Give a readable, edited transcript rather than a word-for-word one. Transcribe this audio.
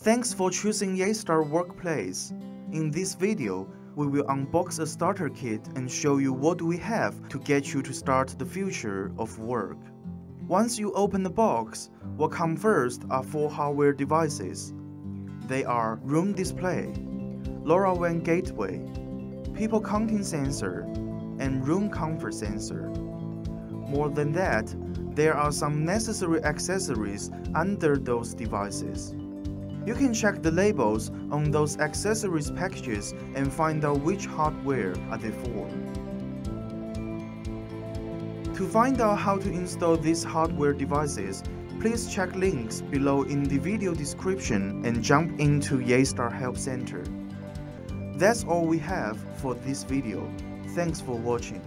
Thanks for choosing Yeastar Workplace. In this video, we will unbox a starter kit and show you what we have to get you to start the future of work. Once you open the box, what comes first are 4 hardware devices. They are room display, LoRaWAN gateway, people counting sensor, and room comfort sensor. More than that, there are some necessary accessories under those devices. You can check the labels on those accessories packages and find out which hardware are they for. To find out how to install these hardware devices, please check links below in the video description and jump into Yeastar Help Center. That's all we have for this video. Thanks for watching.